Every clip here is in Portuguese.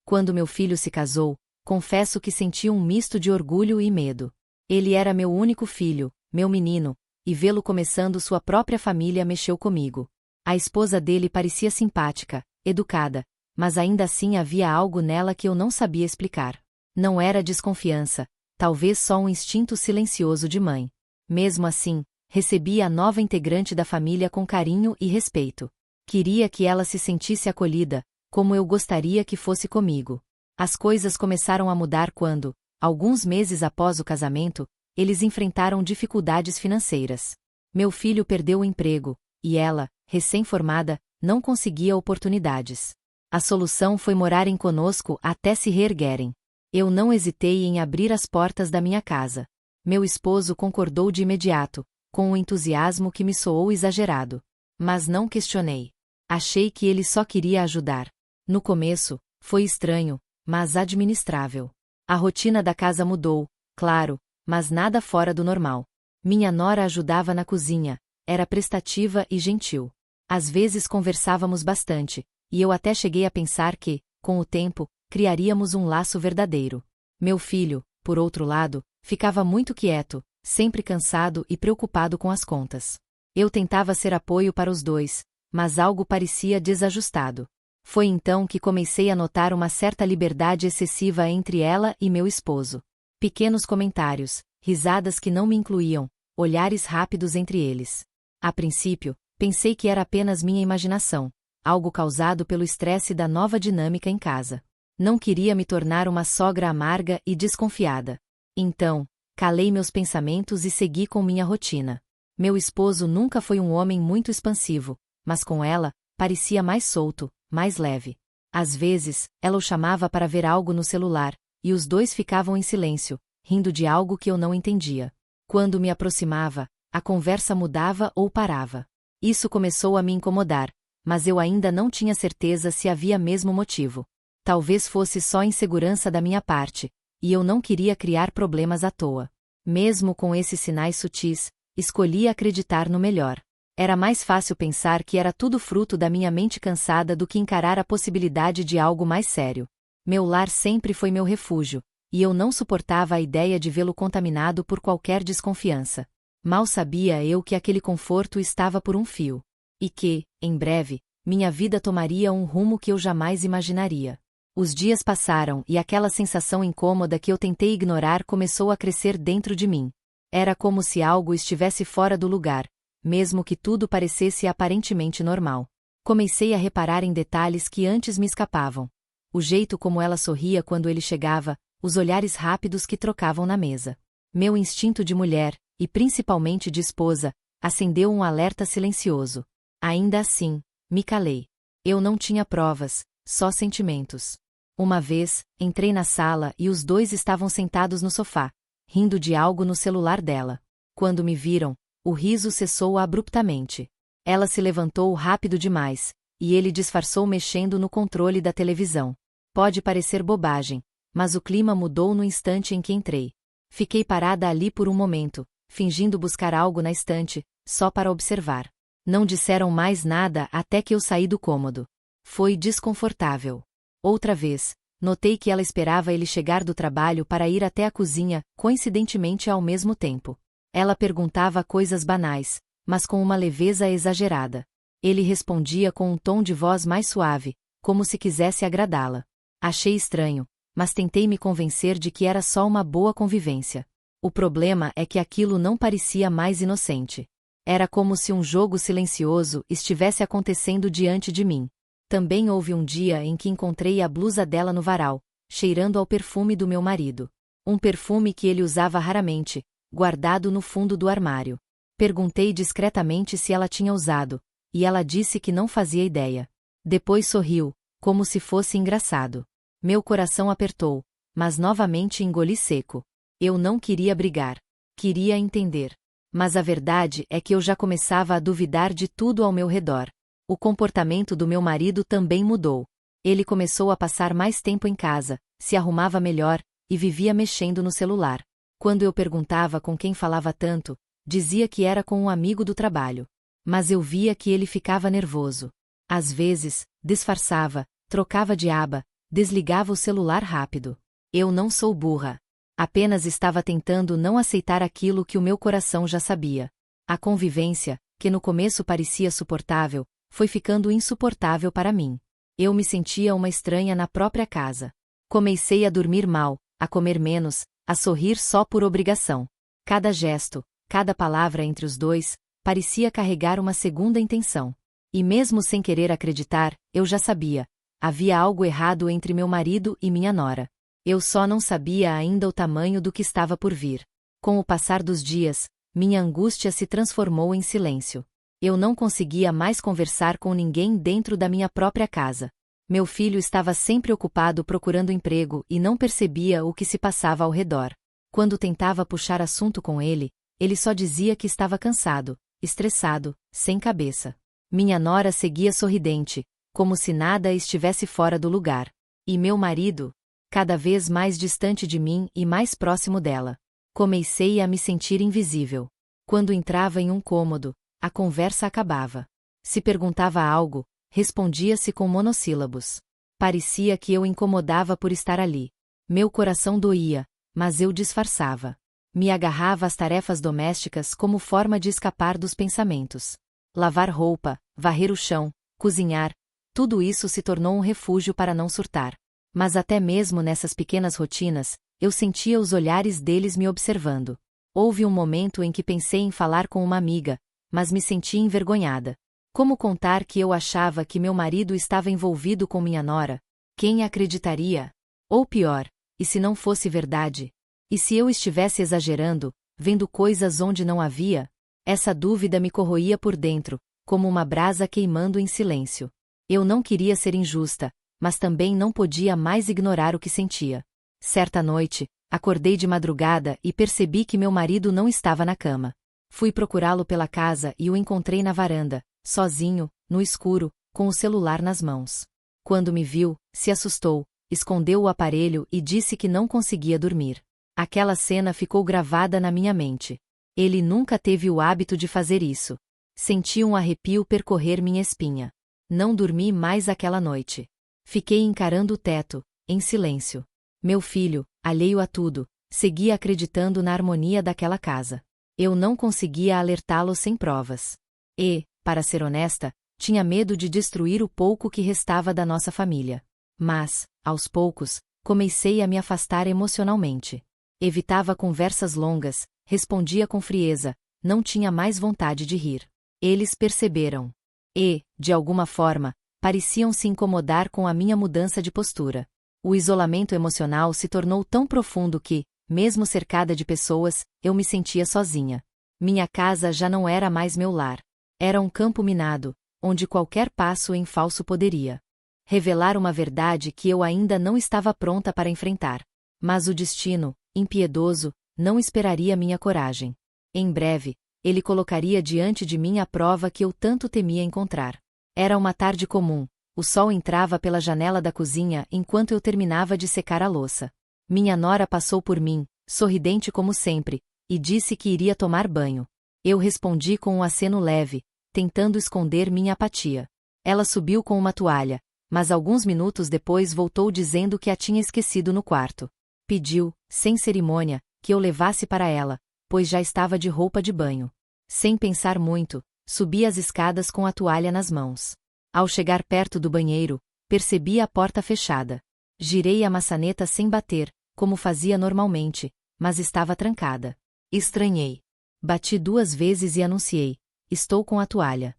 Quando meu filho se casou, confesso que senti um misto de orgulho e medo. Ele era meu único filho, meu menino, e vê-lo começando sua própria família mexeu comigo. A esposa dele parecia simpática, educada, mas ainda assim havia algo nela que eu não sabia explicar. Não era desconfiança, talvez só um instinto silencioso de mãe. Mesmo assim, recebia a nova integrante da família com carinho e respeito. Queria que ela se sentisse acolhida, como eu gostaria que fosse comigo. As coisas começaram a mudar quando, alguns meses após o casamento, eles enfrentaram dificuldades financeiras. Meu filho perdeu o emprego, e ela, recém-formada, não conseguia oportunidades. A solução foi morarem conosco até se reerguerem. Eu não hesitei em abrir as portas da minha casa. Meu esposo concordou de imediato, com um entusiasmo que me soou exagerado. Mas não questionei. Achei que ele só queria ajudar. No começo, foi estranho, mas administrável. A rotina da casa mudou, claro, mas nada fora do normal. Minha nora ajudava na cozinha, era prestativa e gentil. Às vezes conversávamos bastante, e eu até cheguei a pensar que, com o tempo, criaríamos um laço verdadeiro. Meu filho, por outro lado, ficava muito quieto, sempre cansado e preocupado com as contas. Eu tentava ser apoio para os dois, mas algo parecia desajustado. Foi então que comecei a notar uma certa liberdade excessiva entre ela e meu esposo. Pequenos comentários, risadas que não me incluíam, olhares rápidos entre eles. A princípio, pensei que era apenas minha imaginação, algo causado pelo estresse da nova dinâmica em casa. Não queria me tornar uma sogra amarga e desconfiada. Então, calei meus pensamentos e segui com minha rotina. Meu esposo nunca foi um homem muito expansivo, mas com ela, parecia mais solto, mais leve. Às vezes, ela o chamava para ver algo no celular, e os dois ficavam em silêncio, rindo de algo que eu não entendia. Quando me aproximava, a conversa mudava ou parava. Isso começou a me incomodar, mas eu ainda não tinha certeza se havia mesmo motivo. Talvez fosse só insegurança da minha parte, e eu não queria criar problemas à toa. Mesmo com esses sinais sutis, escolhi acreditar no melhor. Era mais fácil pensar que era tudo fruto da minha mente cansada do que encarar a possibilidade de algo mais sério. Meu lar sempre foi meu refúgio, e eu não suportava a ideia de vê-lo contaminado por qualquer desconfiança. Mal sabia eu que aquele conforto estava por um fio. E que, em breve, minha vida tomaria um rumo que eu jamais imaginaria. Os dias passaram e aquela sensação incômoda que eu tentei ignorar começou a crescer dentro de mim. Era como se algo estivesse fora do lugar, mesmo que tudo parecesse aparentemente normal. Comecei a reparar em detalhes que antes me escapavam. O jeito como ela sorria quando ele chegava, os olhares rápidos que trocavam na mesa. Meu instinto de mulher, e principalmente de esposa, acendeu um alerta silencioso. Ainda assim, me calei. Eu não tinha provas, só sentimentos. Uma vez, entrei na sala e os dois estavam sentados no sofá, rindo de algo no celular dela. Quando me viram, o riso cessou abruptamente. Ela se levantou rápido demais, e ele disfarçou mexendo no controle da televisão. Pode parecer bobagem, mas o clima mudou no instante em que entrei. Fiquei parada ali por um momento, fingindo buscar algo na estante, só para observar. Não disseram mais nada até que eu saí do cômodo. Foi desconfortável. Outra vez, notei que ela esperava ele chegar do trabalho para ir até a cozinha, coincidentemente ao mesmo tempo. Ela perguntava coisas banais, mas com uma leveza exagerada. Ele respondia com um tom de voz mais suave, como se quisesse agradá-la. Achei estranho, mas tentei me convencer de que era só uma boa convivência. O problema é que aquilo não parecia mais inocente. Era como se um jogo silencioso estivesse acontecendo diante de mim. Também houve um dia em que encontrei a blusa dela no varal, cheirando ao perfume do meu marido. Um perfume que ele usava raramente, guardado no fundo do armário. Perguntei discretamente se ela tinha usado, e ela disse que não fazia ideia. Depois sorriu, como se fosse engraçado. Meu coração apertou, mas novamente engoli seco. Eu não queria brigar. Queria entender. Mas a verdade é que eu já começava a duvidar de tudo ao meu redor. O comportamento do meu marido também mudou. Ele começou a passar mais tempo em casa, se arrumava melhor, e vivia mexendo no celular. Quando eu perguntava com quem falava tanto, dizia que era com um amigo do trabalho. Mas eu via que ele ficava nervoso. Às vezes, disfarçava, trocava de aba, desligava o celular rápido. Eu não sou burra. Apenas estava tentando não aceitar aquilo que o meu coração já sabia. A convivência, que no começo parecia suportável, foi ficando insuportável para mim. Eu me sentia uma estranha na própria casa. Comecei a dormir mal, a comer menos, a sorrir só por obrigação. Cada gesto, cada palavra entre os dois, parecia carregar uma segunda intenção. E mesmo sem querer acreditar, eu já sabia. Havia algo errado entre meu marido e minha nora. Eu só não sabia ainda o tamanho do que estava por vir. Com o passar dos dias, minha angústia se transformou em silêncio. Eu não conseguia mais conversar com ninguém dentro da minha própria casa. Meu filho estava sempre ocupado procurando emprego e não percebia o que se passava ao redor. Quando tentava puxar assunto com ele, ele só dizia que estava cansado, estressado, sem cabeça. Minha nora seguia sorridente, como se nada estivesse fora do lugar. E meu marido, cada vez mais distante de mim e mais próximo dela. Comecei a me sentir invisível. Quando entrava em um cômodo, a conversa acabava. Se perguntava algo, respondia-se com monossílabos. Parecia que eu incomodava por estar ali. Meu coração doía, mas eu disfarçava. Me agarrava às tarefas domésticas como forma de escapar dos pensamentos. Lavar roupa, varrer o chão, cozinhar, tudo isso se tornou um refúgio para não surtar. Mas até mesmo nessas pequenas rotinas, eu sentia os olhares deles me observando. Houve um momento em que pensei em falar com uma amiga, mas me senti envergonhada. Como contar que eu achava que meu marido estava envolvido com minha nora? Quem acreditaria? Ou pior, e se não fosse verdade? E se eu estivesse exagerando, vendo coisas onde não havia? Essa dúvida me corroía por dentro, como uma brasa queimando em silêncio. Eu não queria ser injusta, mas também não podia mais ignorar o que sentia. Certa noite, acordei de madrugada e percebi que meu marido não estava na cama. Fui procurá-lo pela casa e o encontrei na varanda, sozinho, no escuro, com o celular nas mãos. Quando me viu, se assustou, escondeu o aparelho e disse que não conseguia dormir. Aquela cena ficou gravada na minha mente. Ele nunca teve o hábito de fazer isso. Senti um arrepio percorrer minha espinha. Não dormi mais aquela noite. Fiquei encarando o teto, em silêncio. Meu filho, alheio a tudo, seguia acreditando na harmonia daquela casa. Eu não conseguia alertá-lo sem provas. E, para ser honesta, tinha medo de destruir o pouco que restava da nossa família. Mas, aos poucos, comecei a me afastar emocionalmente. Evitava conversas longas, respondia com frieza, não tinha mais vontade de rir. Eles perceberam. E, de alguma forma, pareciam se incomodar com a minha mudança de postura. O isolamento emocional se tornou tão profundo que, mesmo cercada de pessoas, eu me sentia sozinha. Minha casa já não era mais meu lar. Era um campo minado, onde qualquer passo em falso poderia revelar uma verdade que eu ainda não estava pronta para enfrentar. Mas o destino, impiedoso, não esperaria minha coragem. Em breve, ele colocaria diante de mim a prova que eu tanto temia encontrar. Era uma tarde comum, o sol entrava pela janela da cozinha enquanto eu terminava de secar a louça. Minha nora passou por mim, sorridente como sempre, e disse que iria tomar banho. Eu respondi com um aceno leve, tentando esconder minha apatia. Ela subiu com uma toalha, mas alguns minutos depois voltou dizendo que a tinha esquecido no quarto. Pediu, sem cerimônia, que eu levasse para ela, pois já estava de roupa de banho. Sem pensar muito, subi as escadas com a toalha nas mãos. Ao chegar perto do banheiro, percebi a porta fechada. Girei a maçaneta sem bater, como fazia normalmente, mas estava trancada. Estranhei. Bati 2 vezes e anunciei: estou com a toalha.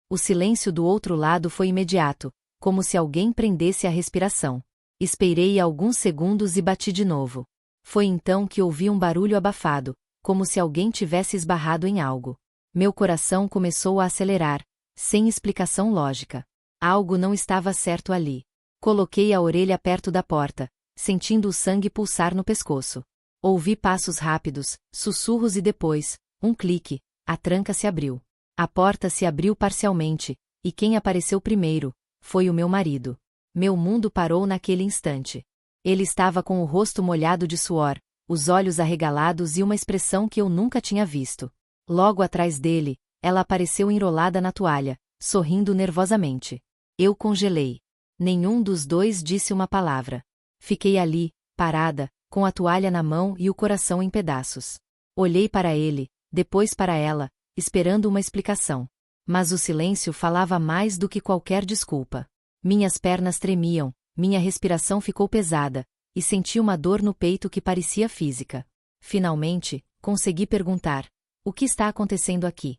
O silêncio do outro lado foi imediato, como se alguém prendesse a respiração. Esperei alguns segundos e bati de novo. Foi então que ouvi um barulho abafado, como se alguém tivesse esbarrado em algo. Meu coração começou a acelerar, sem explicação lógica. Algo não estava certo ali. Coloquei a orelha perto da porta, sentindo o sangue pulsar no pescoço. Ouvi passos rápidos, sussurros e depois, um clique, a tranca se abriu. A porta se abriu parcialmente, e quem apareceu primeiro foi o meu marido. Meu mundo parou naquele instante. Ele estava com o rosto molhado de suor, os olhos arregalados e uma expressão que eu nunca tinha visto. Logo atrás dele, ela apareceu enrolada na toalha, sorrindo nervosamente. Eu congelei. Nenhum dos dois disse uma palavra. Fiquei ali, parada, com a toalha na mão e o coração em pedaços. Olhei para ele, depois para ela, esperando uma explicação. Mas o silêncio falava mais do que qualquer desculpa. Minhas pernas tremiam, minha respiração ficou pesada, e senti uma dor no peito que parecia física. Finalmente, consegui perguntar: o que está acontecendo aqui?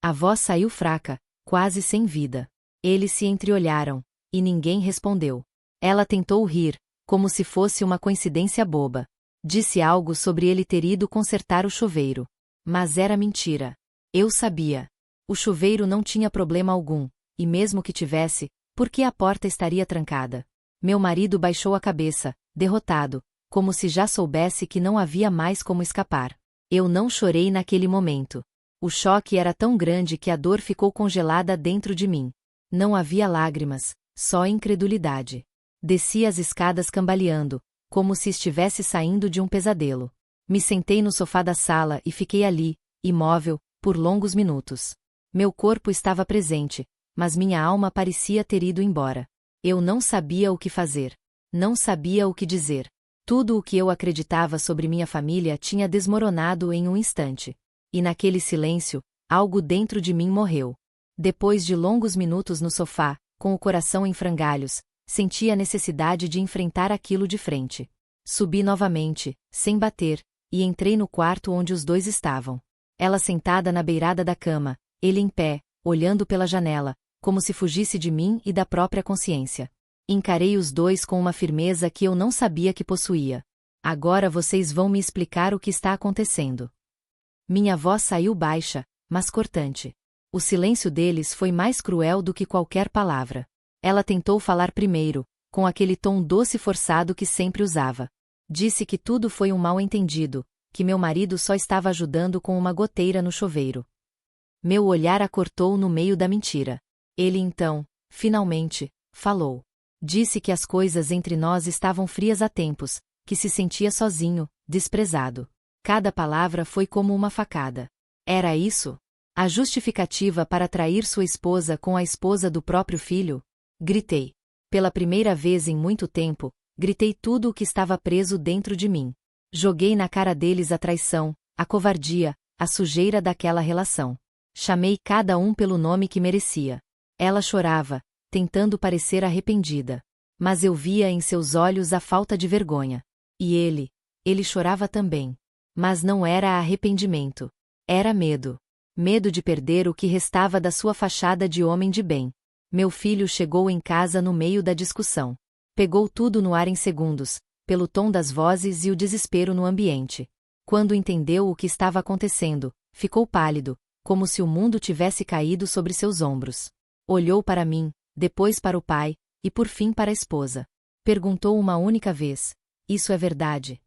A voz saiu fraca, quase sem vida. Eles se entreolharam, e ninguém respondeu. Ela tentou rir, como se fosse uma coincidência boba. Disse algo sobre ele ter ido consertar o chuveiro. Mas era mentira. Eu sabia. O chuveiro não tinha problema algum, e mesmo que tivesse, por que a porta estaria trancada? Meu marido baixou a cabeça, derrotado, como se já soubesse que não havia mais como escapar. Eu não chorei naquele momento. O choque era tão grande que a dor ficou congelada dentro de mim. Não havia lágrimas, só incredulidade. Desci as escadas cambaleando, como se estivesse saindo de um pesadelo. Me sentei no sofá da sala e fiquei ali, imóvel, por longos minutos. Meu corpo estava presente, mas minha alma parecia ter ido embora. Eu não sabia o que fazer. Não sabia o que dizer. Tudo o que eu acreditava sobre minha família tinha desmoronado em um instante. E naquele silêncio, algo dentro de mim morreu. Depois de longos minutos no sofá, com o coração em frangalhos, senti a necessidade de enfrentar aquilo de frente. Subi novamente, sem bater, e entrei no quarto onde os dois estavam. Ela sentada na beirada da cama, ele em pé, olhando pela janela, como se fugisse de mim e da própria consciência. Encarei os dois com uma firmeza que eu não sabia que possuía. Agora vocês vão me explicar o que está acontecendo. Minha voz saiu baixa, mas cortante. O silêncio deles foi mais cruel do que qualquer palavra. Ela tentou falar primeiro, com aquele tom doce e forçado que sempre usava. Disse que tudo foi um mal-entendido, que meu marido só estava ajudando com uma goteira no chuveiro. Meu olhar a cortou no meio da mentira. Ele então, finalmente, falou. Disse que as coisas entre nós estavam frias há tempos, que se sentia sozinho, desprezado. Cada palavra foi como uma facada. Era isso? A justificativa para trair sua esposa com a esposa do próprio filho? Gritei. Pela primeira vez em muito tempo, gritei tudo o que estava preso dentro de mim. Joguei na cara deles a traição, a covardia, a sujeira daquela relação. Chamei cada um pelo nome que merecia. Ela chorava, tentando parecer arrependida. Mas eu via em seus olhos a falta de vergonha. E ele chorava também. Mas não era arrependimento. Era medo. Medo de perder o que restava da sua fachada de homem de bem. Meu filho chegou em casa no meio da discussão. Pegou tudo no ar em segundos, pelo tom das vozes e o desespero no ambiente. Quando entendeu o que estava acontecendo, ficou pálido, como se o mundo tivesse caído sobre seus ombros. Olhou para mim, depois para o pai, e por fim para a esposa. Perguntou uma única vez: isso é verdade?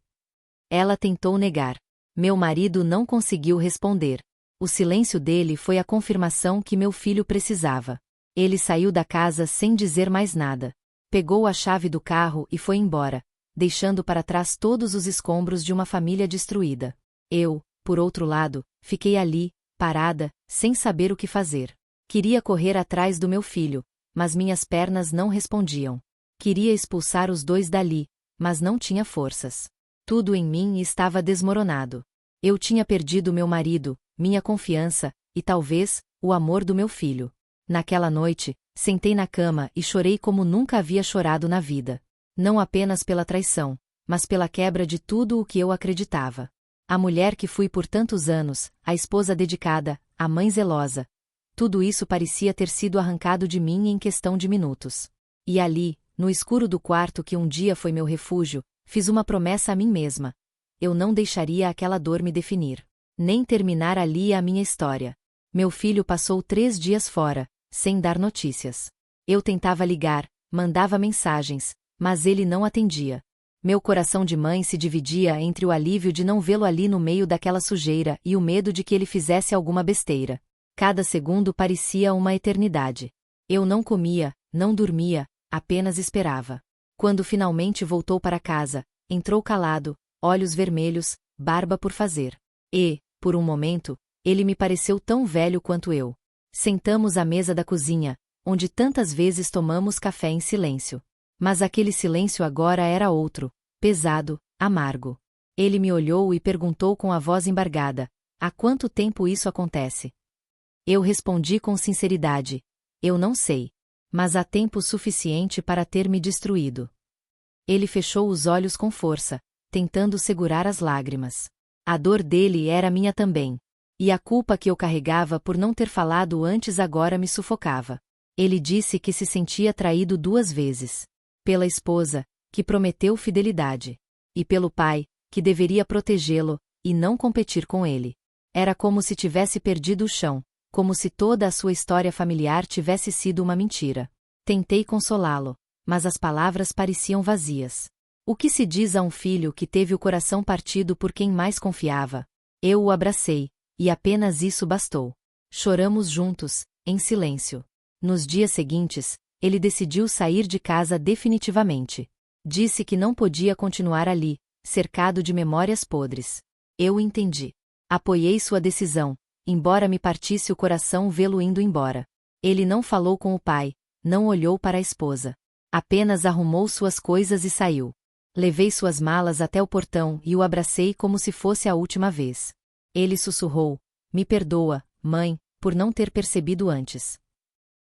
Ela tentou negar. Meu marido não conseguiu responder. O silêncio dele foi a confirmação que meu filho precisava. Ele saiu da casa sem dizer mais nada. Pegou a chave do carro e foi embora, deixando para trás todos os escombros de uma família destruída. Eu, por outro lado, fiquei ali, parada, sem saber o que fazer. Queria correr atrás do meu filho, mas minhas pernas não respondiam. Queria expulsar os dois dali, mas não tinha forças. Tudo em mim estava desmoronado. Eu tinha perdido meu marido, minha confiança, e talvez, o amor do meu filho. Naquela noite, sentei na cama e chorei como nunca havia chorado na vida. Não apenas pela traição, mas pela quebra de tudo o que eu acreditava. A mulher que fui por tantos anos, a esposa dedicada, a mãe zelosa. Tudo isso parecia ter sido arrancado de mim em questão de minutos. E ali, no escuro do quarto que um dia foi meu refúgio, fiz uma promessa a mim mesma. Eu não deixaria aquela dor me definir. Nem terminar ali a minha história. Meu filho passou 3 dias fora, sem dar notícias. Eu tentava ligar, mandava mensagens, mas ele não atendia. Meu coração de mãe se dividia entre o alívio de não vê-lo ali no meio daquela sujeira e o medo de que ele fizesse alguma besteira. Cada segundo parecia uma eternidade. Eu não comia, não dormia, apenas esperava. Quando finalmente voltou para casa, entrou calado, olhos vermelhos, barba por fazer. E, por um momento, ele me pareceu tão velho quanto eu. Sentamos à mesa da cozinha, onde tantas vezes tomamos café em silêncio. Mas aquele silêncio agora era outro, pesado, amargo. Ele me olhou e perguntou com a voz embargada: há quanto tempo isso acontece? Eu respondi com sinceridade: eu não sei. Mas há tempo suficiente para ter me destruído. Ele fechou os olhos com força, tentando segurar as lágrimas. A dor dele era minha também. E a culpa que eu carregava por não ter falado antes agora me sufocava. Ele disse que se sentia traído 2 vezes. Pela esposa, que prometeu fidelidade. E pelo pai, que deveria protegê-lo, e não competir com ele. Era como se tivesse perdido o chão, como se toda a sua história familiar tivesse sido uma mentira. Tentei consolá-lo, mas as palavras pareciam vazias. O que se diz a um filho que teve o coração partido por quem mais confiava? Eu o abracei, e apenas isso bastou. Choramos juntos, em silêncio. Nos dias seguintes, ele decidiu sair de casa definitivamente. Disse que não podia continuar ali, cercado de memórias podres. Eu entendi. Apoiei sua decisão, embora me partisse o coração vê-lo indo embora. Ele não falou com o pai, não olhou para a esposa. Apenas arrumou suas coisas e saiu. Levei suas malas até o portão e o abracei como se fosse a última vez. Ele sussurrou: me perdoa, mãe, por não ter percebido antes.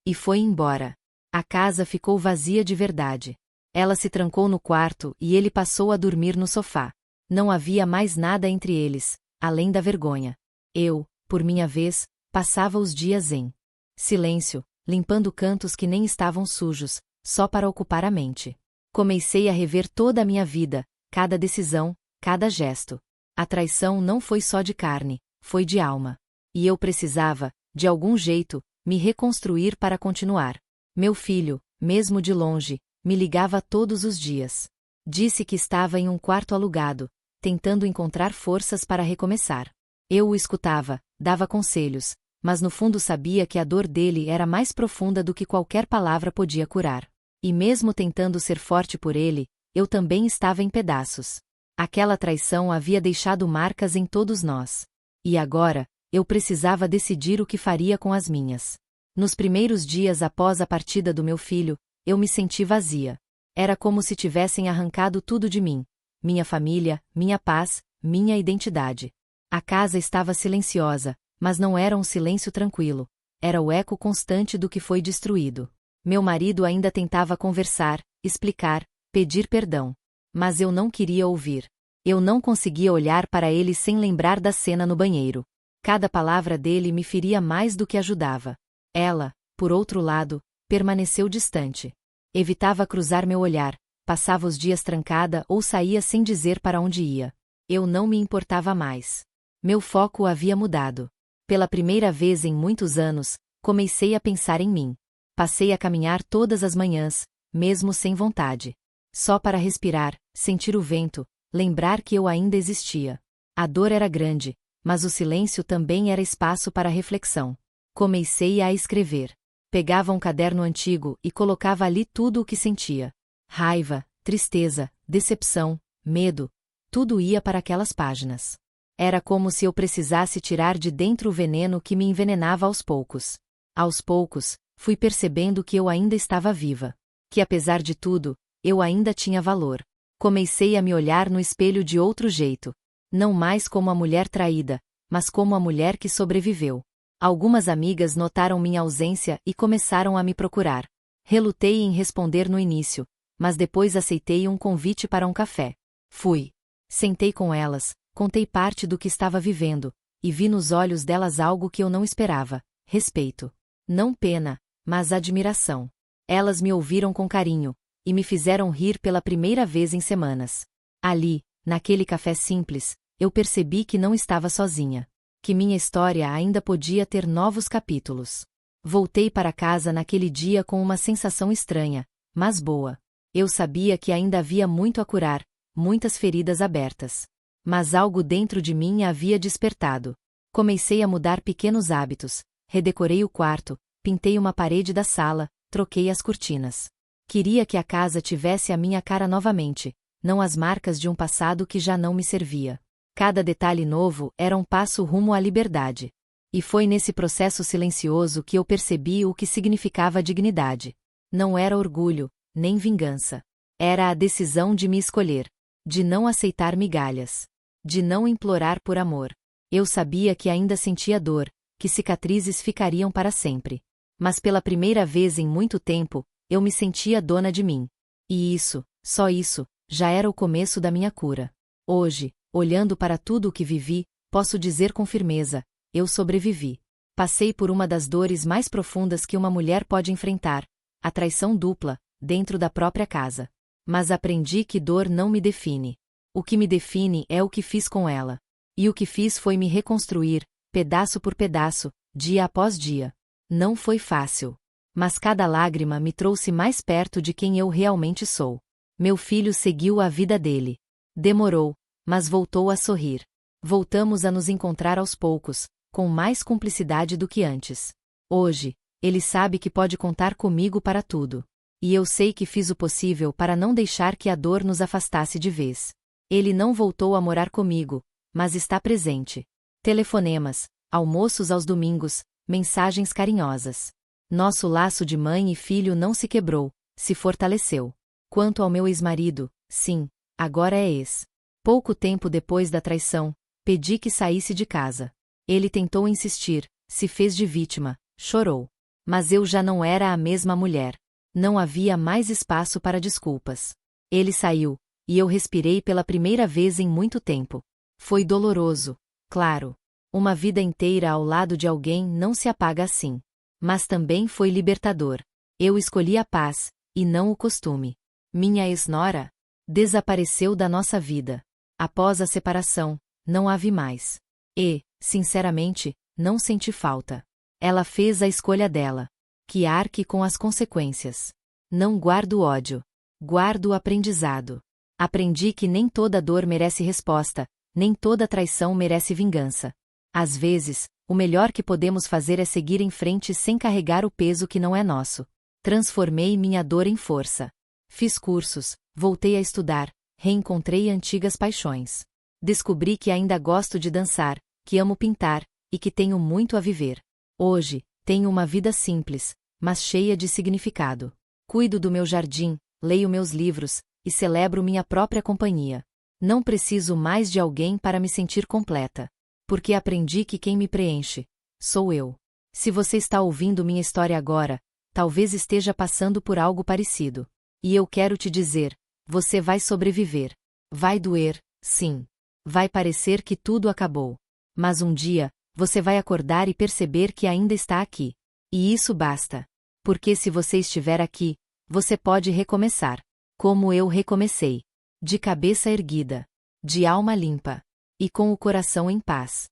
E foi embora. A casa ficou vazia de verdade. Ela se trancou no quarto e ele passou a dormir no sofá. Não havia mais nada entre eles, além da vergonha. Eu, por minha vez, passava os dias em silêncio, limpando cantos que nem estavam sujos, só para ocupar a mente. Comecei a rever toda a minha vida, cada decisão, cada gesto. A traição não foi só de carne, foi de alma. E eu precisava, de algum jeito, me reconstruir para continuar. Meu filho, mesmo de longe, me ligava todos os dias. Disse que estava em um quarto alugado, tentando encontrar forças para recomeçar. Eu o escutava, dava conselhos, mas no fundo sabia que a dor dele era mais profunda do que qualquer palavra podia curar. E mesmo tentando ser forte por ele, eu também estava em pedaços. Aquela traição havia deixado marcas em todos nós. E agora, eu precisava decidir o que faria com as minhas. Nos primeiros dias após a partida do meu filho, eu me senti vazia. Era como se tivessem arrancado tudo de mim. Minha família, minha paz, minha identidade. A casa estava silenciosa, mas não era um silêncio tranquilo. Era o eco constante do que foi destruído. Meu marido ainda tentava conversar, explicar, pedir perdão. Mas eu não queria ouvir. Eu não conseguia olhar para ele sem lembrar da cena no banheiro. Cada palavra dele me feria mais do que ajudava. Ela, por outro lado, permaneceu distante. Evitava cruzar meu olhar, passava os dias trancada ou saía sem dizer para onde ia. Eu não me importava mais. Meu foco havia mudado. Pela primeira vez em muitos anos, comecei a pensar em mim. Passei a caminhar todas as manhãs, mesmo sem vontade. Só para respirar, sentir o vento, lembrar que eu ainda existia. A dor era grande, mas o silêncio também era espaço para reflexão. Comecei a escrever. Pegava um caderno antigo e colocava ali tudo o que sentia. Raiva, tristeza, decepção, medo, tudo ia para aquelas páginas. Era como se eu precisasse tirar de dentro o veneno que me envenenava aos poucos. Aos poucos, fui percebendo que eu ainda estava viva. Que apesar de tudo, eu ainda tinha valor. Comecei a me olhar no espelho de outro jeito. Não mais como a mulher traída, mas como a mulher que sobreviveu. Algumas amigas notaram minha ausência e começaram a me procurar. Relutei em responder no início, mas depois aceitei um convite para um café. Fui. Sentei com elas, contei parte do que estava vivendo, e vi nos olhos delas algo que eu não esperava: respeito. Não pena, mas admiração. Elas me ouviram com carinho, e me fizeram rir pela primeira vez em semanas. Ali, naquele café simples, eu percebi que não estava sozinha. Que minha história ainda podia ter novos capítulos. Voltei para casa naquele dia com uma sensação estranha, mas boa. Eu sabia que ainda havia muito a curar, muitas feridas abertas. Mas algo dentro de mim havia despertado. Comecei a mudar pequenos hábitos, redecorei o quarto, pintei uma parede da sala, troquei as cortinas. Queria que a casa tivesse a minha cara novamente, não as marcas de um passado que já não me servia. Cada detalhe novo era um passo rumo à liberdade. E foi nesse processo silencioso que eu percebi o que significava dignidade. Não era orgulho, nem vingança. Era a decisão de me escolher, de não aceitar migalhas, de não implorar por amor. Eu sabia que ainda sentia dor, que cicatrizes ficariam para sempre. Mas pela primeira vez em muito tempo, eu me sentia dona de mim. E isso, só isso, já era o começo da minha cura. Hoje, olhando para tudo o que vivi, posso dizer com firmeza: eu sobrevivi. Passei por uma das dores mais profundas que uma mulher pode enfrentar, a traição dupla, dentro da própria casa. Mas aprendi que dor não me define. O que me define é o que fiz com ela. E o que fiz foi me reconstruir, pedaço por pedaço, dia após dia. Não foi fácil. Mas cada lágrima me trouxe mais perto de quem eu realmente sou. Meu filho seguiu a vida dele. Demorou, mas voltou a sorrir. Voltamos a nos encontrar aos poucos, com mais cumplicidade do que antes. Hoje, ele sabe que pode contar comigo para tudo. E eu sei que fiz o possível para não deixar que a dor nos afastasse de vez. Ele não voltou a morar comigo, mas está presente. Telefonemas, almoços aos domingos, mensagens carinhosas. Nosso laço de mãe e filho não se quebrou, se fortaleceu. Quanto ao meu ex-marido, sim, agora é ex. Pouco tempo depois da traição, pedi que saísse de casa. Ele tentou insistir, se fez de vítima, chorou. Mas eu já não era a mesma mulher. Não havia mais espaço para desculpas. Ele saiu, e eu respirei pela primeira vez em muito tempo. Foi doloroso, claro. Uma vida inteira ao lado de alguém não se apaga assim. Mas também foi libertador. Eu escolhi a paz, e não o costume. Minha ex-nora desapareceu da nossa vida. Após a separação, não a vi mais. E, sinceramente, não senti falta. Ela fez a escolha dela. Que arque com as consequências. Não guardo ódio. Guardo o aprendizado. Aprendi que nem toda dor merece resposta, nem toda traição merece vingança. Às vezes, o melhor que podemos fazer é seguir em frente sem carregar o peso que não é nosso. Transformei minha dor em força. Fiz cursos, voltei a estudar, reencontrei antigas paixões. Descobri que ainda gosto de dançar, que amo pintar, e que tenho muito a viver. Hoje, tenho uma vida simples, mas cheia de significado. Cuido do meu jardim, leio meus livros, e celebro minha própria companhia. Não preciso mais de alguém para me sentir completa. Porque aprendi que quem me preenche sou eu. Se você está ouvindo minha história agora, talvez esteja passando por algo parecido. E eu quero te dizer, você vai sobreviver. Vai doer, sim. Vai parecer que tudo acabou. Mas um dia, você vai acordar e perceber que ainda está aqui. E isso basta. Porque se você estiver aqui, você pode recomeçar. Como eu recomecei. De cabeça erguida. De alma limpa. E com o coração em paz.